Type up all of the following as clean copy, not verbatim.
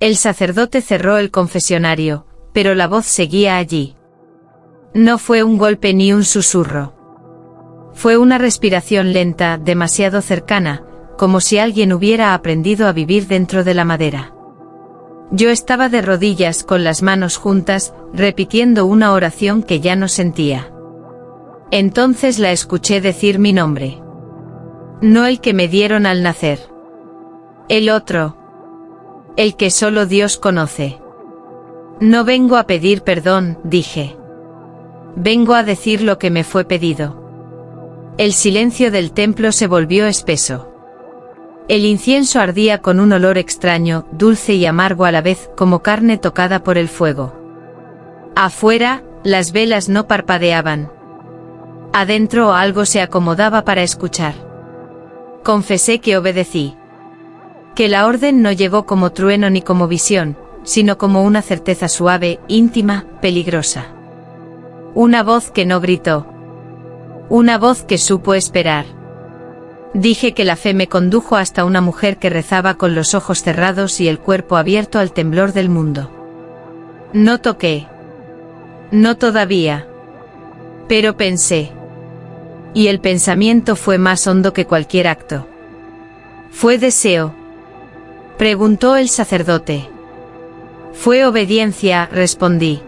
El sacerdote cerró el confesionario, pero la voz seguía allí. No fue un golpe ni un susurro. Fue una respiración lenta, demasiado cercana, como si alguien hubiera aprendido a vivir dentro de la madera. Yo estaba de rodillas con las manos juntas, repitiendo una oración que ya no sentía. Entonces la escuché decir mi nombre. No el que me dieron al nacer. El otro. El que solo Dios conoce. No vengo a pedir perdón, dije. Vengo a decir lo que me fue pedido. El silencio del templo se volvió espeso. El incienso ardía con un olor extraño, dulce y amargo a la vez, como carne tocada por el fuego. Afuera, las velas no parpadeaban. Adentro algo se acomodaba para escuchar. Confesé que obedecí. Que la orden no llegó como trueno ni como visión, sino como una certeza suave, íntima, peligrosa. Una voz que no gritó. Una voz que supo esperar. Dije que la fe me condujo hasta una mujer que rezaba con los ojos cerrados y el cuerpo abierto al temblor del mundo. No toqué. No todavía. Pero pensé. Y el pensamiento fue más hondo que cualquier acto. ¿Fue deseo?, preguntó el sacerdote. Fue obediencia, respondí.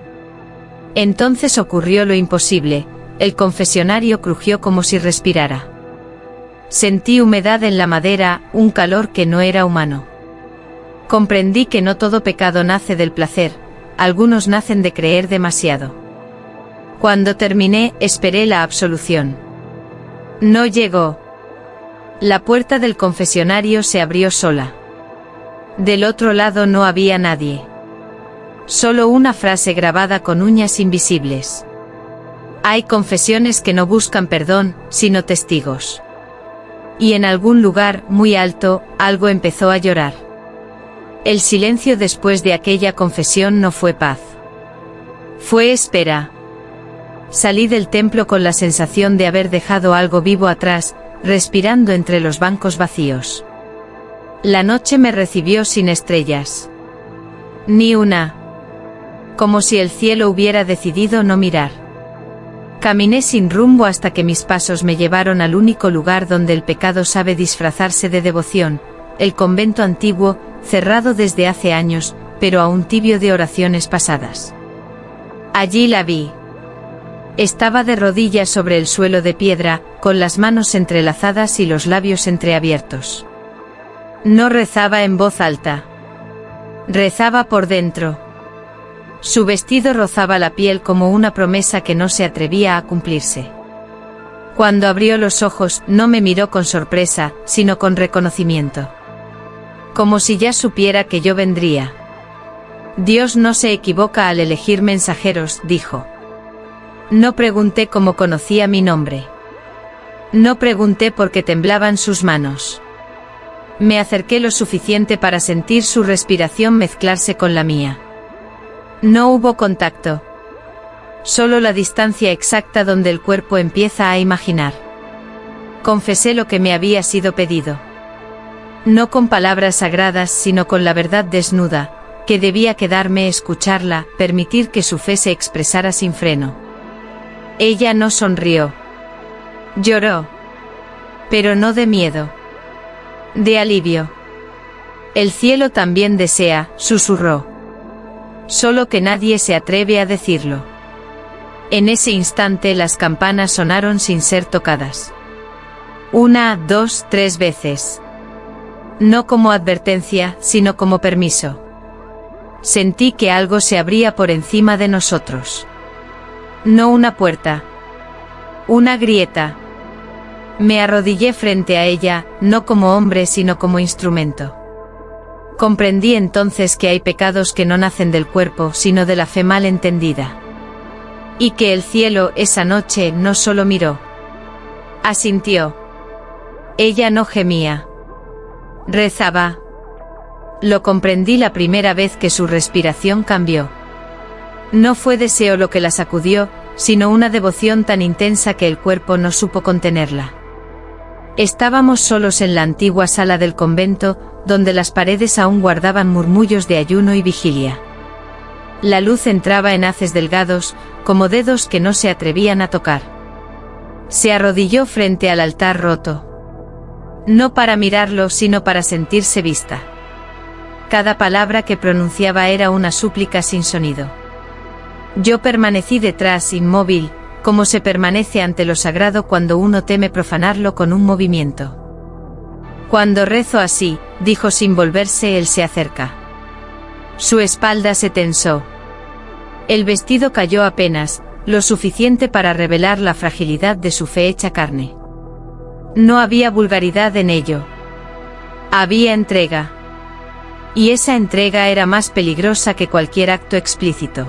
Entonces ocurrió lo imposible, el confesionario crujió como si respirara. Sentí humedad en la madera, un calor que no era humano. Comprendí que no todo pecado nace del placer, algunos nacen de creer demasiado. Cuando terminé, esperé la absolución. No llegó. La puerta del confesionario se abrió sola. Del otro lado no había nadie. Solo una frase grabada con uñas invisibles. Hay confesiones que no buscan perdón, sino testigos. Y en algún lugar, muy alto, algo empezó a llorar. El silencio después de aquella confesión no fue paz. Fue espera. Salí del templo con la sensación de haber dejado algo vivo atrás, respirando entre los bancos vacíos. La noche me recibió sin estrellas. Ni una. Como si el cielo hubiera decidido no mirar. Caminé sin rumbo hasta que mis pasos me llevaron al único lugar donde el pecado sabe disfrazarse de devoción, el convento antiguo, cerrado desde hace años, pero aún tibio de oraciones pasadas. Allí la vi. Estaba de rodillas sobre el suelo de piedra, con las manos entrelazadas y los labios entreabiertos. No rezaba en voz alta. Rezaba por dentro. Su vestido rozaba la piel como una promesa que no se atrevía a cumplirse. Cuando abrió los ojos, no me miró con sorpresa, sino con reconocimiento. Como si ya supiera que yo vendría. Dios no se equivoca al elegir mensajeros, dijo. No pregunté cómo conocía mi nombre. No pregunté por qué temblaban sus manos. Me acerqué lo suficiente para sentir su respiración mezclarse con la mía. No hubo contacto. Solo la distancia exacta donde el cuerpo empieza a imaginar. Confesé lo que me había sido pedido. No con palabras sagradas, sino con la verdad desnuda, que debía quedarme escucharla, permitir que su fe se expresara sin freno. Ella no sonrió. Lloró. Pero no de miedo. De alivio. El cielo también desea, susurró. Solo que nadie se atreve a decirlo. En ese instante las campanas sonaron sin ser tocadas. 1, 2, 3 veces. No como advertencia, sino como permiso. Sentí que algo se abría por encima de nosotros. No una puerta. Una grieta. Me arrodillé frente a ella, no como hombre sino como instrumento. Comprendí entonces que hay pecados que no nacen del cuerpo sino de la fe mal entendida. Y que el cielo esa noche no solo miró. Asintió. Ella no gemía. Rezaba. Lo comprendí la primera vez que su respiración cambió. No fue deseo lo que la sacudió, sino una devoción tan intensa que el cuerpo no supo contenerla. Estábamos solos en la antigua sala del convento, donde las paredes aún guardaban murmullos de ayuno y vigilia. La luz entraba en haces delgados, como dedos que no se atrevían a tocar. Se arrodilló frente al altar roto. No para mirarlo, sino para sentirse vista. Cada palabra que pronunciaba era una súplica sin sonido. Yo permanecí detrás, inmóvil, como se permanece ante lo sagrado cuando uno teme profanarlo con un movimiento. Cuando rezo así, dijo sin volverse, él se acerca. Su espalda se tensó. El vestido cayó apenas, lo suficiente para revelar la fragilidad de su fe hecha carne. No había vulgaridad en ello. Había entrega. Y esa entrega era más peligrosa que cualquier acto explícito.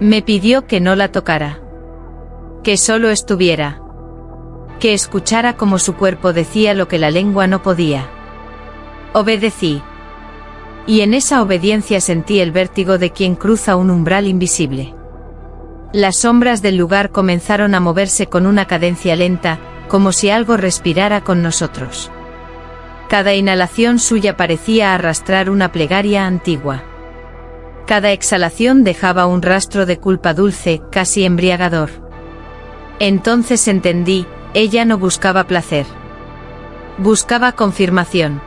Me pidió que no la tocara. Que solo estuviera. Que escuchara como su cuerpo decía lo que la lengua no podía. Obedecí. Y en esa obediencia sentí el vértigo de quien cruza un umbral invisible. Las sombras del lugar comenzaron a moverse con una cadencia lenta, como si algo respirara con nosotros. Cada inhalación suya parecía arrastrar una plegaria antigua. Cada exhalación dejaba un rastro de culpa dulce, casi embriagador. Entonces entendí, ella no buscaba placer. Buscaba confirmación.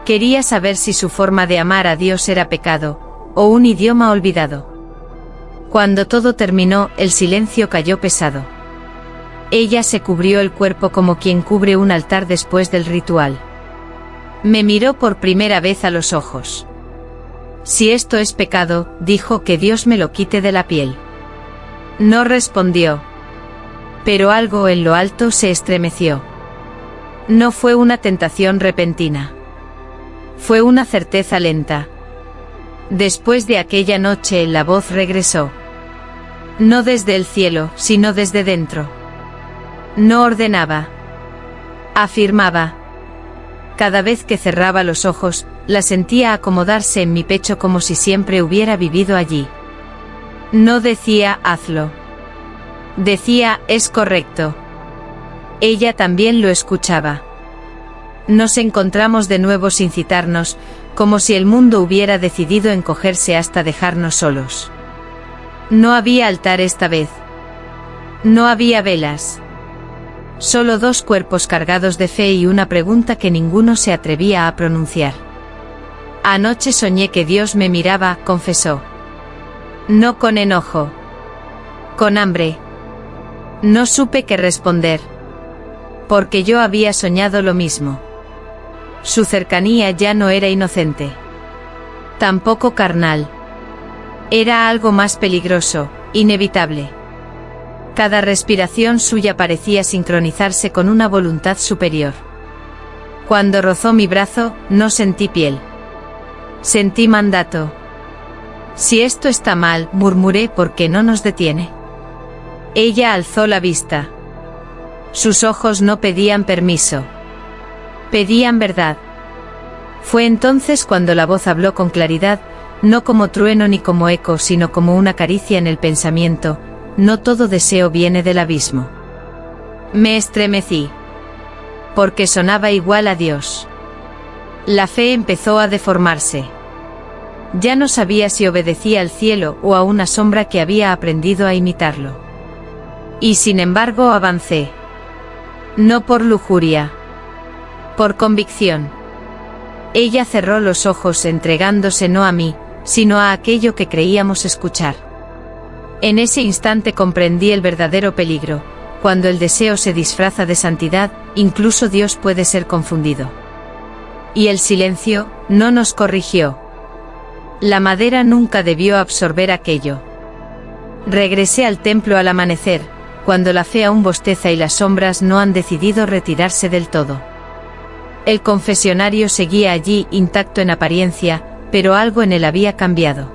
Quería saber si su forma de amar a Dios era pecado, o un idioma olvidado. Cuando todo terminó, el silencio cayó pesado. Ella se cubrió el cuerpo como quien cubre un altar después del ritual. Me miró por primera vez a los ojos. Si esto es pecado, dijo, que Dios me lo quite de la piel. No respondió. Pero algo en lo alto se estremeció. No fue una tentación repentina. Fue una certeza lenta. Después de aquella noche la voz regresó. No desde el cielo, sino desde dentro. No ordenaba. Afirmaba. Cada vez que cerraba los ojos, la sentía acomodarse en mi pecho como si siempre hubiera vivido allí. No decía, hazlo. Decía, es correcto. Ella también lo escuchaba. Nos encontramos de nuevo sin citarnos, como si el mundo hubiera decidido encogerse hasta dejarnos solos. No había altar esta vez. No había velas. Solo dos cuerpos cargados de fe y una pregunta que ninguno se atrevía a pronunciar. Anoche soñé que Dios me miraba, confesó. No con enojo. Con hambre. No supe qué responder. Porque yo había soñado lo mismo. Su cercanía ya no era inocente. Tampoco carnal. Era algo más peligroso, inevitable. Cada respiración suya parecía sincronizarse con una voluntad superior. Cuando rozó mi brazo, no sentí piel. Sentí mandato. Si esto está mal, murmuré, ¿por qué no nos detiene? Ella alzó la vista. Sus ojos no pedían permiso. Pedían verdad. Fue entonces cuando la voz habló con claridad, no como trueno ni como eco, sino como una caricia en el pensamiento. No todo deseo viene del abismo. Me estremecí. Porque sonaba igual a Dios. La fe empezó a deformarse. Ya no sabía si obedecía al cielo o a una sombra que había aprendido a imitarlo. Y sin embargo avancé. No por lujuria. Por convicción. Ella cerró los ojos entregándose no a mí, sino a aquello que creíamos escuchar. En ese instante comprendí el verdadero peligro. Cuando el deseo se disfraza de santidad, incluso Dios puede ser confundido. Y el silencio no nos corrigió. La madera nunca debió absorber aquello. Regresé al templo al amanecer, cuando la fe aún bosteza y las sombras no han decidido retirarse del todo. El confesionario seguía allí, intacto en apariencia, pero algo en él había cambiado.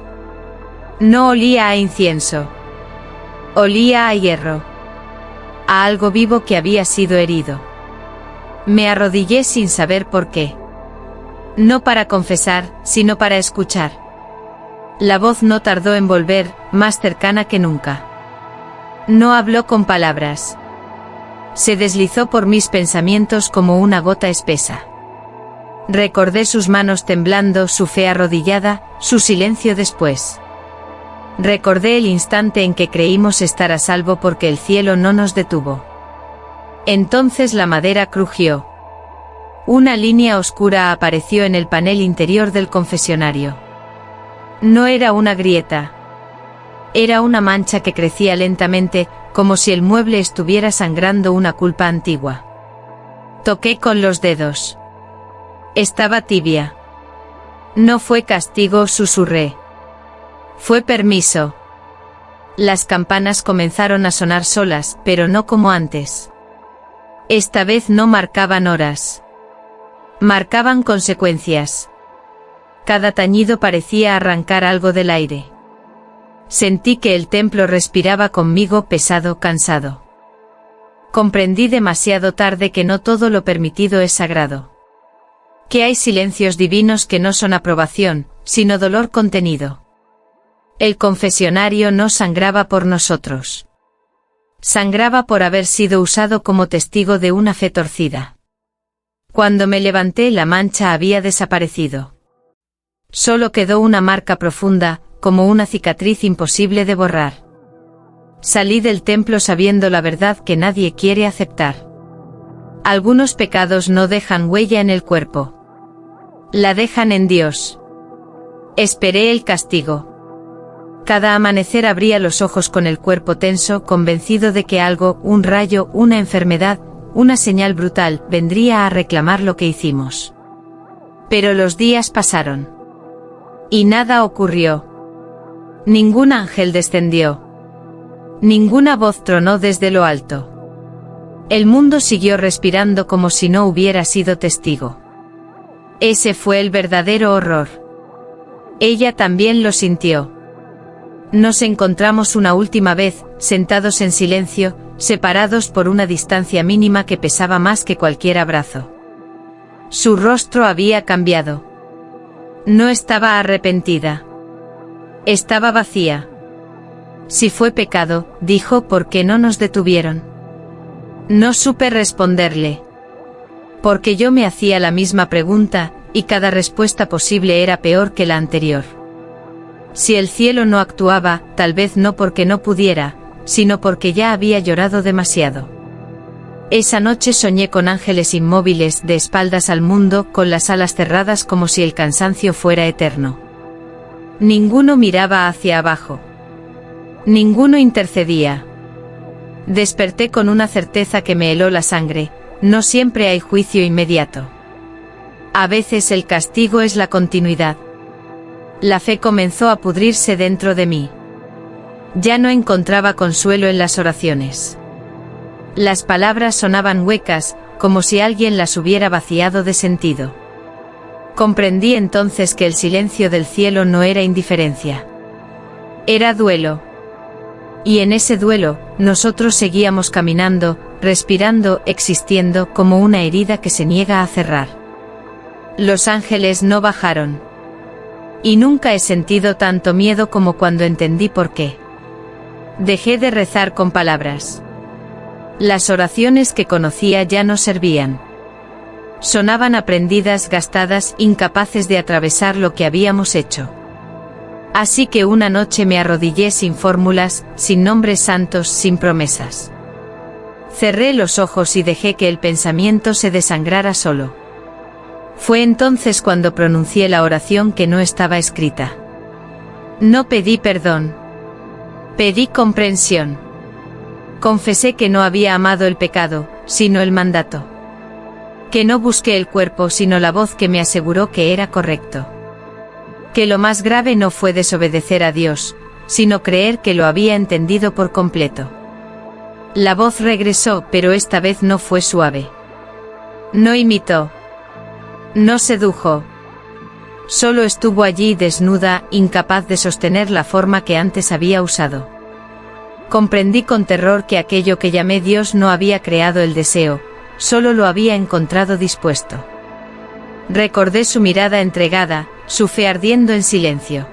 No olía a incienso. Olía a hierro. A algo vivo que había sido herido. Me arrodillé sin saber por qué. No para confesar, sino para escuchar. La voz no tardó en volver, más cercana que nunca. No habló con palabras. Se deslizó por mis pensamientos como una gota espesa. Recordé sus manos temblando, su fe arrodillada, su silencio después. Recordé el instante en que creímos estar a salvo porque el cielo no nos detuvo. Entonces la madera crujió. Una línea oscura apareció en el panel interior del confesionario. No era una grieta. Era una mancha que crecía lentamente, como si el mueble estuviera sangrando una culpa antigua. Toqué con los dedos. Estaba tibia. No fue castigo, susurré. Fue permiso. Las campanas comenzaron a sonar solas, pero no como antes. Esta vez no marcaban horas. Marcaban consecuencias. Cada tañido parecía arrancar algo del aire. Sentí que el templo respiraba conmigo pesado, cansado. Comprendí demasiado tarde que no todo lo permitido es sagrado. Que hay silencios divinos que no son aprobación, sino dolor contenido. El confesionario no sangraba por nosotros. Sangraba por haber sido usado como testigo de una fe torcida. Cuando me levanté, la mancha había desaparecido. Solo quedó una marca profunda, como una cicatriz imposible de borrar. Salí del templo sabiendo la verdad que nadie quiere aceptar. Algunos pecados no dejan huella en el cuerpo. La dejan en Dios. Esperé el castigo. Cada amanecer abría los ojos con el cuerpo tenso, convencido de que algo, un rayo, una enfermedad, una señal brutal, vendría a reclamar lo que hicimos. Pero los días pasaron. Y nada ocurrió. Ningún ángel descendió. Ninguna voz tronó desde lo alto. El mundo siguió respirando como si no hubiera sido testigo. Ese fue el verdadero horror. Ella también lo sintió. Nos encontramos una última vez, sentados en silencio, separados por una distancia mínima que pesaba más que cualquier abrazo. Su rostro había cambiado. No estaba arrepentida. Estaba vacía. Si fue pecado, dijo, ¿por qué no nos detuvieron? No supe responderle. Porque yo me hacía la misma pregunta, y cada respuesta posible era peor que la anterior. Si el cielo no actuaba, tal vez no porque no pudiera, sino porque ya había llorado demasiado. Esa noche soñé con ángeles inmóviles, de espaldas al mundo, con las alas cerradas como si el cansancio fuera eterno. Ninguno miraba hacia abajo. Ninguno intercedía. Desperté con una certeza que me heló la sangre: no siempre hay juicio inmediato. A veces el castigo es la continuidad. La fe comenzó a pudrirse dentro de mí. Ya no encontraba consuelo en las oraciones. Las palabras sonaban huecas, como si alguien las hubiera vaciado de sentido. Comprendí entonces que el silencio del cielo no era indiferencia. Era duelo. Y en ese duelo, nosotros seguíamos caminando, respirando, existiendo, como una herida que se niega a cerrar. Los ángeles no bajaron. Y nunca he sentido tanto miedo como cuando entendí por qué. Dejé de rezar con palabras. Las oraciones que conocía ya no servían. Sonaban aprendidas, gastadas, incapaces de atravesar lo que habíamos hecho. Así que una noche me arrodillé sin fórmulas, sin nombres santos, sin promesas. Cerré los ojos y dejé que el pensamiento se desangrara solo. Fue entonces cuando pronuncié la oración que no estaba escrita. No pedí perdón. Pedí comprensión. Confesé que no había amado el pecado, sino el mandato. Que no busqué el cuerpo sino la voz que me aseguró que era correcto. Que lo más grave no fue desobedecer a Dios, sino creer que lo había entendido por completo. La voz regresó, pero esta vez no fue suave. No imitó. No sedujo. Solo estuvo allí desnuda, incapaz de sostener la forma que antes había usado. Comprendí con terror que aquello que llamé Dios no había creado el deseo, solo lo había encontrado dispuesto. Recordé su mirada entregada, su fe ardiendo en silencio.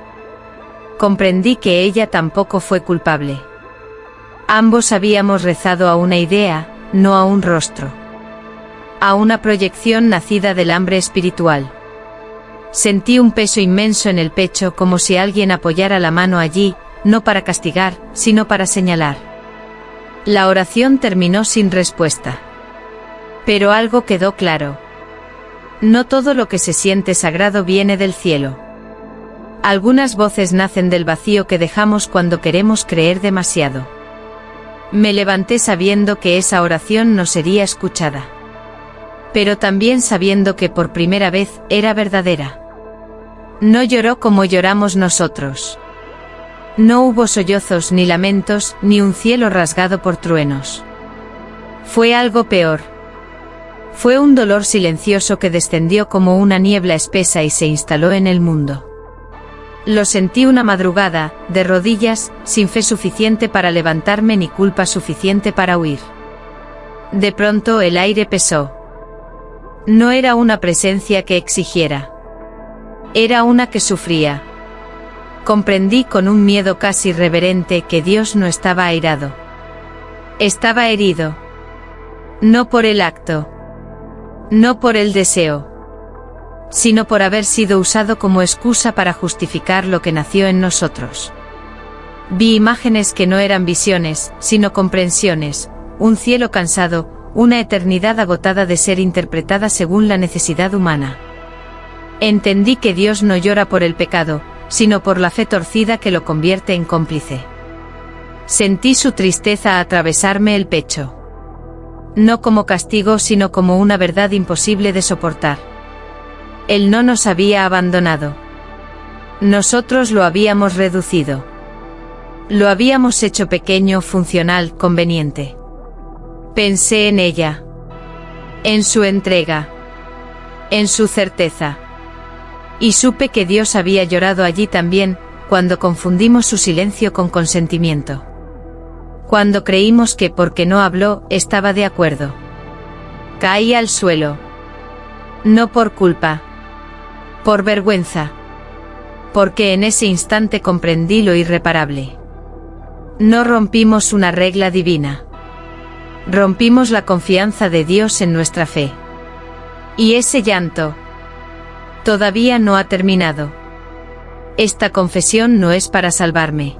Comprendí que ella tampoco fue culpable. Ambos habíamos rezado a una idea, no a un rostro. A una proyección nacida del hambre espiritual. Sentí un peso inmenso en el pecho, como si alguien apoyara la mano allí, no para castigar, sino para señalar. La oración terminó sin respuesta. Pero algo quedó claro. No todo lo que se siente sagrado viene del cielo. Algunas voces nacen del vacío que dejamos cuando queremos creer demasiado. Me levanté sabiendo que esa oración no sería escuchada. Pero también sabiendo que por primera vez era verdadera. No lloró como lloramos nosotros. No hubo sollozos ni lamentos, ni un cielo rasgado por truenos. Fue algo peor. Fue un dolor silencioso que descendió como una niebla espesa y se instaló en el mundo. Lo sentí una madrugada, de rodillas, sin fe suficiente para levantarme ni culpa suficiente para huir. De pronto el aire pesó. No era una presencia que exigiera. Era una que sufría. Comprendí con un miedo casi reverente que Dios no estaba airado. Estaba herido. No por el acto. No por el deseo. Sino por haber sido usado como excusa para justificar lo que nació en nosotros. Vi imágenes que no eran visiones, sino comprensiones, un cielo cansado, una eternidad agotada de ser interpretada según la necesidad humana. Entendí que Dios no llora por el pecado, sino por la fe torcida que lo convierte en cómplice. Sentí su tristeza atravesarme el pecho. No como castigo, sino como una verdad imposible de soportar. Él no nos había abandonado. Nosotros lo habíamos reducido. Lo habíamos hecho pequeño, funcional, conveniente. Pensé en ella. En su entrega. En su certeza. Y supe que Dios había llorado allí también, cuando confundimos su silencio con consentimiento. Cuando creímos que porque no habló, estaba de acuerdo. Caí al suelo. No por culpa. Por vergüenza. Porque en ese instante comprendí lo irreparable. No rompimos una regla divina. Rompimos la confianza de Dios en nuestra fe. Y ese llanto todavía no ha terminado. Esta confesión no es para salvarme.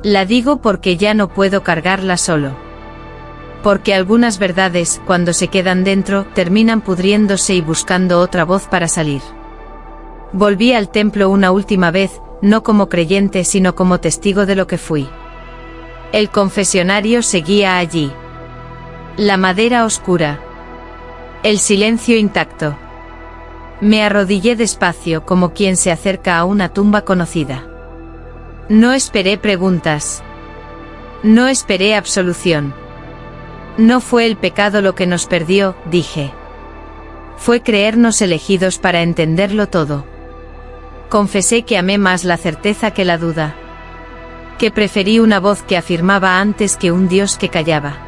La digo porque ya no puedo cargarla solo. Porque algunas verdades, cuando se quedan dentro, terminan pudriéndose y buscando otra voz para salir. Volví al templo una última vez, no como creyente sino como testigo de lo que fui. El confesionario seguía allí. La madera oscura. El silencio intacto. Me arrodillé despacio como quien se acerca a una tumba conocida. No esperé preguntas. No esperé absolución. No fue el pecado lo que nos perdió, dije. Fue creernos elegidos para entenderlo todo. Confesé que amé más la certeza que la duda. Que preferí una voz que afirmaba antes que un Dios que callaba.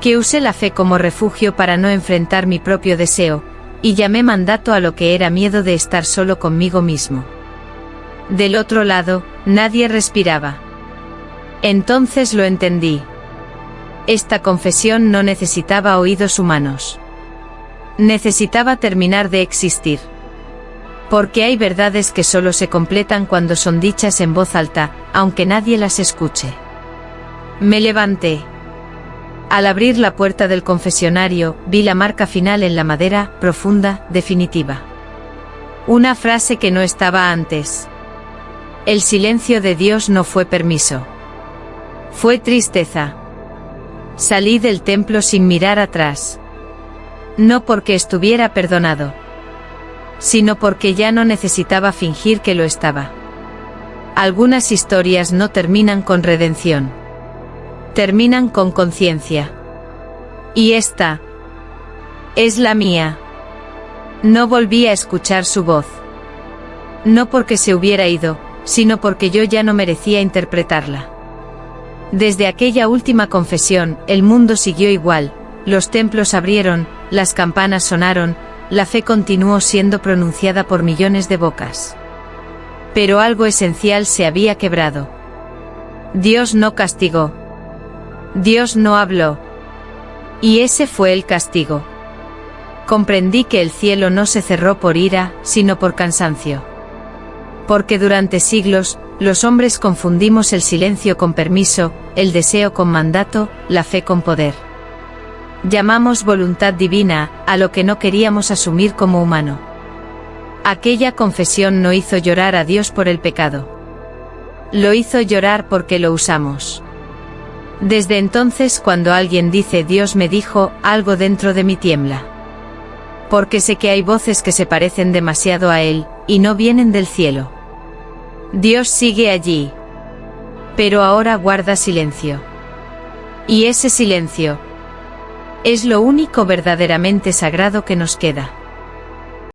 Que usé la fe como refugio para no enfrentar mi propio deseo, y llamé mandato a lo que era miedo de estar solo conmigo mismo. Del otro lado, nadie respiraba. Entonces lo entendí. Esta confesión no necesitaba oídos humanos. Necesitaba terminar de existir. Porque hay verdades que solo se completan cuando son dichas en voz alta, aunque nadie las escuche. Me levanté. Al abrir la puerta del confesionario, vi la marca final en la madera, profunda, definitiva. Una frase que no estaba antes. El silencio de Dios no fue permiso. Fue tristeza. Salí del templo sin mirar atrás. No porque estuviera perdonado, sino porque ya no necesitaba fingir que lo estaba. Algunas historias no terminan con redención. Terminan con conciencia. Y esta es la mía. No volví a escuchar su voz. No porque se hubiera ido, sino porque yo ya no merecía interpretarla. Desde aquella última confesión, el mundo siguió igual, los templos abrieron, las campanas sonaron, la fe continuó siendo pronunciada por millones de bocas. Pero algo esencial se había quebrado. Dios no castigó. Dios no habló. Y ese fue el castigo. Comprendí que el cielo no se cerró por ira, sino por cansancio. Porque durante siglos, los hombres confundimos el silencio con permiso, el deseo con mandato, la fe con poder. Llamamos voluntad divina a lo que no queríamos asumir como humano. Aquella confesión no hizo llorar a Dios por el pecado. Lo hizo llorar porque lo usamos. Desde entonces, cuando alguien dice Dios me dijo, algo dentro de mí tiembla. Porque sé que hay voces que se parecen demasiado a Él, y no vienen del cielo. Dios sigue allí. Pero ahora guarda silencio. Y ese silencio es lo único verdaderamente sagrado que nos queda.